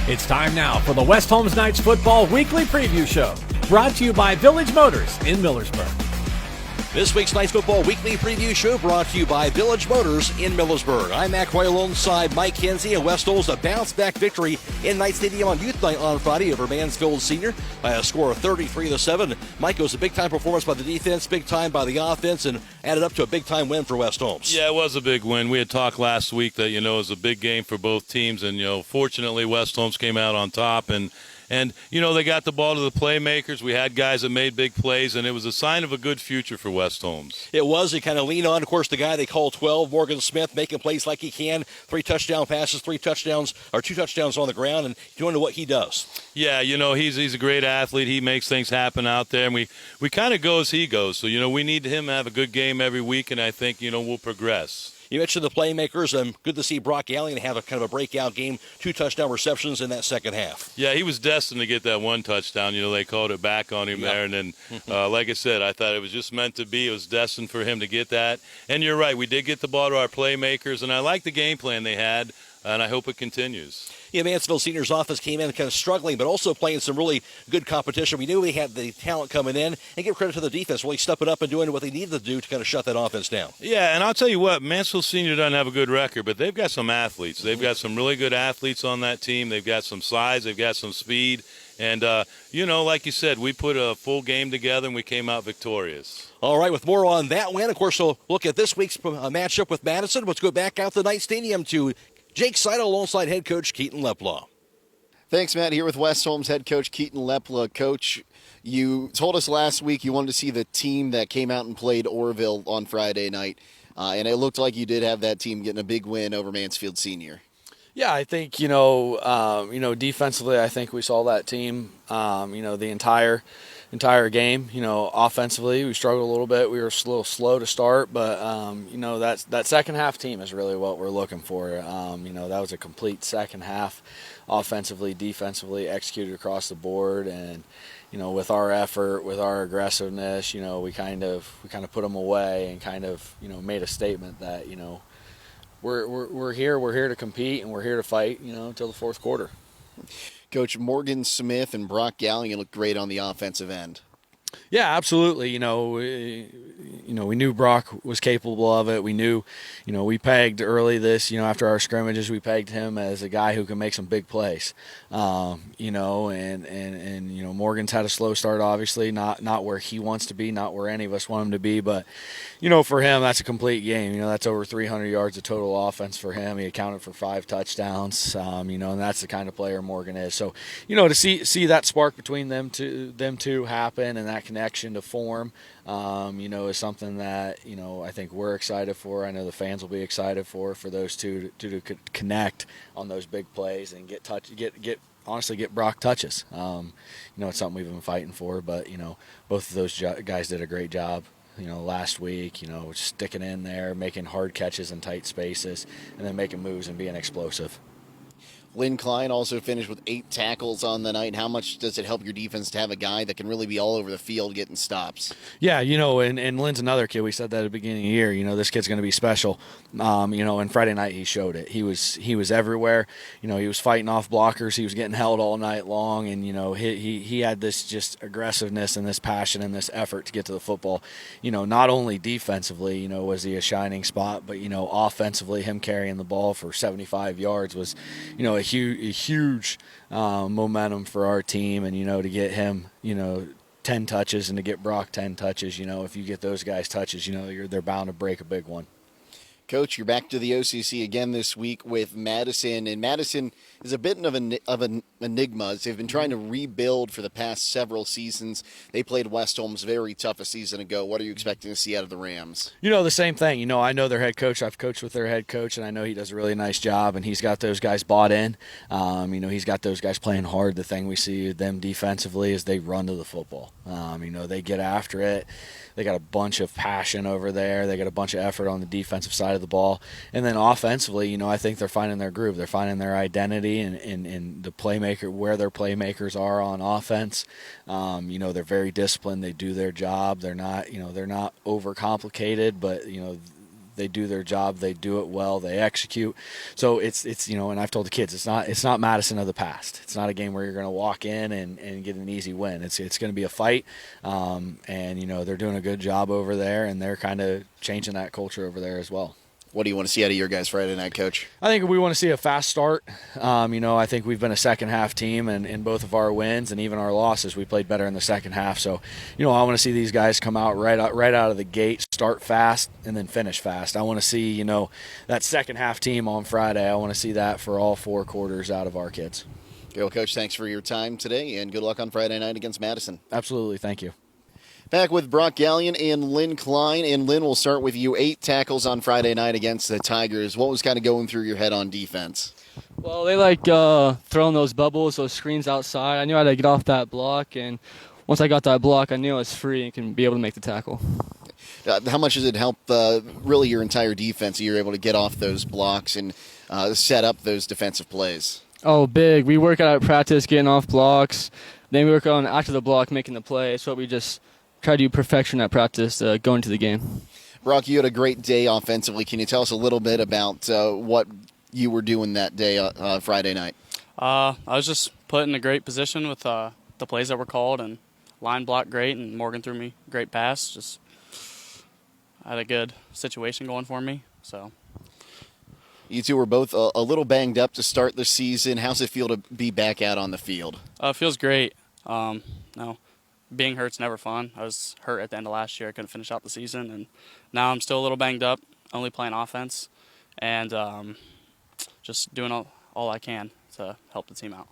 It's time now for the West Holmes Knights Football Weekly Preview Show, brought to you by Village Motors in Millersburg. This week's Knights Football Weekly Preview Show brought to you by Village Motors in Millersburg. I'm Mac Roy alongside Mike Kinsey, and West Holmes a bounce-back victory in Knight Stadium on Youth Night on Friday over Mansfield Senior by a score of 33-7. Mike, it was a big-time performance by the defense, big time by the offense, and added up to a big-time win for West Holmes. Yeah, it was a big win. We had talked last week that, it was a big game for both teams, and, fortunately West Holmes came out on top, and they got the ball to the playmakers. We had guys that made big plays, and it was a sign of a good future for West Holmes. It was. They kind of lean on, of course, the guy they call 12, Morgan Smith, making plays like he can. 3 touchdown passes, 2 touchdowns on the ground, and doing what he does. Yeah, he's a great athlete. He makes things happen out there, and we kind of go as he goes. So, we need him to have a good game every week, and I think, we'll progress. You mentioned the playmakers. Good to see Brock Gallion have a kind of a breakout game, 2 touchdown receptions in that second half. Yeah, he was destined to get that 1 touchdown. They called it back on him there. And then, like I said, I thought it was just meant to be. It was destined for him to get that. And you're right, we did get the ball to our playmakers, and I like the game plan they had, and I hope it continues. Yeah, Mansfield Senior's offense came in kind of struggling, but also playing some really good competition. We knew we had the talent coming in, and give credit to the defense, really stepping up and doing what they needed to do to kind of shut that offense down. Yeah, and I'll tell you what, Mansfield Senior doesn't have a good record, but they've got some athletes. They've got some really good athletes on that team. They've got some size. They've got some speed. And, like you said, we put a full game together, and we came out victorious. All right, with more on that win, of course, we'll look at this week's matchup with Madison. Let's go back out to Knight Stadium to Jake Seidel alongside head coach Keaton Lepla. Thanks, Matt. Here with West Holmes head coach Keaton Lepla. Coach, you told us last week you wanted to see the team that came out and played Orville on Friday night, and it looked like you did have that team getting a big win over Mansfield Senior. Yeah, I think defensively, I think we saw that team. The entire game. Offensively, we struggled a little bit. We were a little slow to start, but that second half team is really what we're looking for. That was a complete second half, offensively, defensively, executed across the board, and with our effort, with our aggressiveness, we kind of put them away and kind of made a statement that we're here to compete, and we're here to fight until the fourth quarter. Coach, Morgan Smith and Brock Gallion looked great on the offensive end. Yeah, absolutely. We knew Brock was capable of it. We knew, we pegged early this, after our scrimmages, we pegged him as a guy who can make some big plays. Morgan's had a slow start, obviously, not where he wants to be, not where any of us want him to be, but, for him, that's a complete game. That's over 300 yards of total offense for him. He accounted for 5 touchdowns, and that's the kind of player Morgan is. So, to see that spark between them two happen and that connection to form, is something that, I think we're excited for. I know the fans will be excited for those two to connect on those big plays and get Brock touches. It's something we've been fighting for, but, both of those guys did a great job. Last week, sticking in there, making hard catches in tight spaces, and then making moves and being explosive. Lynn Klein also finished with 8 tackles on the night. How much does it help your defense to have a guy that can really be all over the field getting stops? Yeah, and Lynn's another kid. We said that at the beginning of the year. This kid's going to be special. And Friday night he showed it. He was everywhere. He was fighting off blockers. He was getting held all night long, and he had this just aggressiveness and this passion and this effort to get to the football. Not only defensively, was he a shining spot, but offensively, him carrying the ball for 75 yards was, a huge momentum for our team, and to get him 10 touches and to get Brock 10 touches, if you get those guys touches, they're bound to break a big one. Coach, you're back to the OCC again this week with Madison, and Madison is a bit of an enigma. They've been trying to rebuild for the past several seasons. They played West Holmes very tough a season ago. What are you expecting to see out of the Rams? The same thing. I know their head coach. I've coached with their head coach, and I know he does a really nice job, and he's got those guys bought in. He's got those guys playing hard. The thing we see them defensively is they run to the football. They get after it. They got a bunch of passion over there. They got a bunch of effort on the defensive side of the ball. And then offensively, I think they're finding their groove. They're finding their identity and the playmaker, where their playmakers are on offense. They're very disciplined. They do their job. They're not overcomplicated, but, they do their job, they do it well, they execute. So it's and I've told the kids it's not Madison of the past. It's not a game where you're going to walk in and get an easy win. It's going to be a fight, and they're doing a good job over there, and they're kind of changing that culture over there as well. What do you want to see out of your guys Friday night, Coach? I think we want to see a fast start. I think we've been a second-half team, and in both of our wins and even our losses, we played better in the second half. So, I want to see these guys come out right out of the gate, start fast, and then finish fast. I want to see, that second-half team on Friday. I want to see that for all 4 quarters out of our kids. Okay, well, Coach, thanks for your time today, and good luck on Friday night against Madison. Absolutely. Thank you. Back with Brock Gallion and Lynn Klein. And Lynn, we'll start with you. 8 tackles on Friday night against the Tigers. What was kind of going through your head on defense? Well, they throwing those bubbles, those screens outside. I knew I had to get off that block, and once I got that block, I knew I was free and can be able to make the tackle. How much does it help really your entire defense that you're able to get off those blocks and set up those defensive plays? Oh, big. We work out at practice getting off blocks. Then we work on after the block making the play. It's what we just try to do perfection at practice going to the game. Brock, you had a great day offensively. Can you tell us a little bit about what you were doing that day Friday night? I was just put in a great position with the plays that were called, and line blocked great, and Morgan threw me a great pass. Just had a good situation going for me. So you two were both a little banged up to start the season. How's it feel to be back out on the field? It feels great. Being hurt's never fun. I was hurt at the end of last year. I couldn't finish out the season, and now I'm still a little banged up, only playing offense, and just doing all I can to help the team out.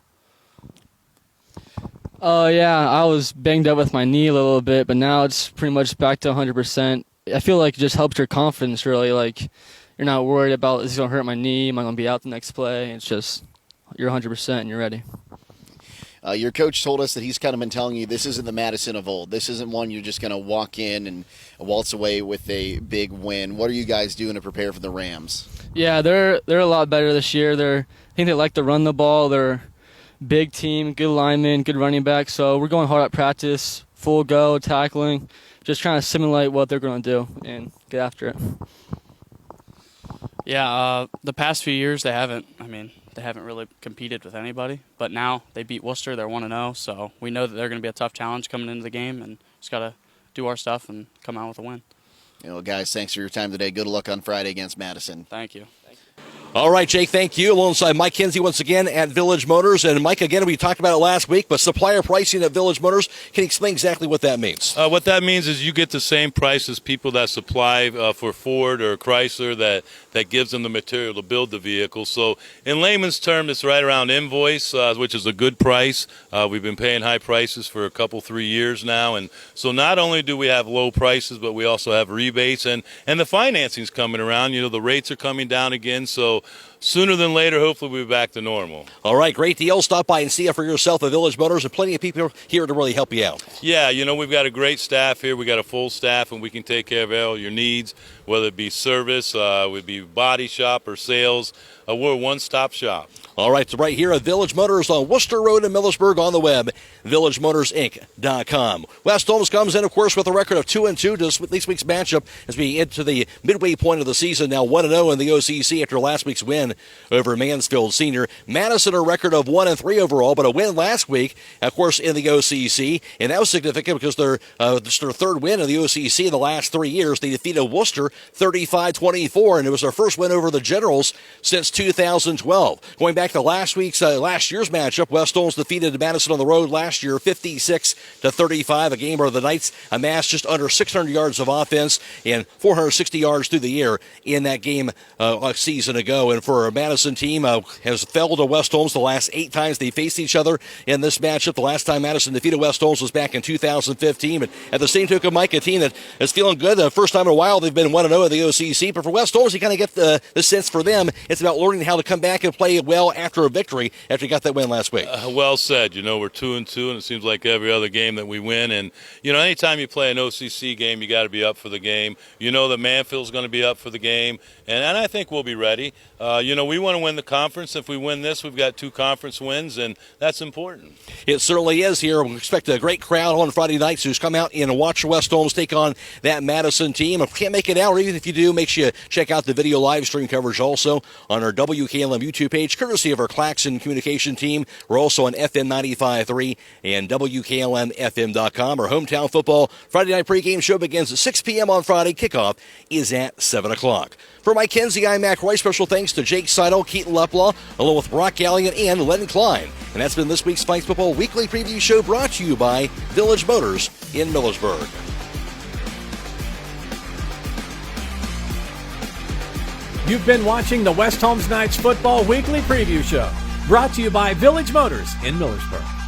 Yeah, I was banged up with my knee a little bit, but now it's pretty much back to 100%. I feel like it just helps your confidence, really. Like, you're not worried about, is it going to hurt my knee? Am I going to be out the next play? It's just, you're 100% and you're ready. Your coach told us that he's kind of been telling you this isn't the Madison of old. This isn't one you're just going to walk in and waltz away with a big win. What are you guys doing to prepare for the Rams? Yeah, they're a lot better this year. I think they like to run the ball. They're a big team, good linemen, good running back. So we're going hard at practice, full go, tackling, just trying to simulate what they're going to do and get after it. Yeah, the past few years they haven't really competed with anybody, but now they beat Worcester. They're 1-0, so we know that they're going to be a tough challenge coming into the game, and just got to do our stuff and come out with a win. Guys, thanks for your time today. Good luck on Friday against Madison. Thank you. All right, Jake, thank you. Alongside Mike Kinsey once again at Village Motors. And Mike, again, we talked about it last week, but supplier pricing at Village Motors, can you explain exactly what that means? What that means is you get the same price as people that supply for Ford or Chrysler that gives them the material to build the vehicle. So in layman's terms, it's right around invoice, which is a good price. We've been paying high prices for 3 years now. And so not only do we have low prices, but we also have rebates. And the financing's coming around. The rates are coming down again. So sooner than later, hopefully we'll be back to normal. All right, great deal. Stop by and see it for yourself at Village Motors, and plenty of people here to really help you out. Yeah, we've got a great staff here. We got a full staff, and we can take care of all your needs, whether it be service, would be body shop or sales. We're a one-stop shop. All right, so right here at Village Motors on Worcester Road in Millersburg, on the web, villagemotorsinc.com. West Holmes comes in, of course, with a record of 2-2 to this week's matchup as we into the midway point of the season. Now 1-0 in the OCC after last week's win over Mansfield Senior. Madison, a record of 1-3 overall, but a win last week, of course, in the OCC. And that was significant because their third win in the OCC in the last 3 years. They defeated Worcester 35-24, and it was their first win over the Generals since 2012. Going back to last year's matchup, West Holmes defeated Madison on the road last year 56-35, a game where the Knights amassed just under 600 yards of offense and 460 yards through the air in that game a season ago. And for a Madison team, has fell to West Holmes the last 8 times they faced each other in this matchup. The last time Madison defeated West Holmes was back in 2015. But at the same token, Mike, a team that is feeling good. The first time in a while they've been 1-0 in the OCC. But for West Holmes, you kind of get the sense for them it's about learning how to come back and play well after a victory after you got that win last week. Well said. We're 2-2, and it seems like every other game that we win. And, anytime you play an OCC game, you got to be up for the game. That Manfield's going to be up for the game, and I think we'll be ready. We want to win the conference. If we win this, we've got 2 conference wins, and that's important. It certainly is here. We expect a great crowd on Friday nights who's come out and watch West Holmes take on that Madison team. If you can't make it out, or even if you do, make sure you check out the video live stream coverage also on our WKLM YouTube page, courtesy of our Claxon communication team. We're also on FM 95.3 and WKLM-FM.com. Our hometown football Friday night pregame show begins at 6 p.m. on Friday. Kickoff is at 7 o'clock. For Mike Kenzie, I'm Mac Roy. Special thanks to Jake Seidel, Keaton Leplaw, along with Brock Gallion and Len Klein. And that's been this week's Spikes Football Weekly Preview Show, brought to you by Village Motors in Millersburg. You've been watching the West Holmes Knights Football Weekly Preview Show, brought to you by Village Motors in Millersburg.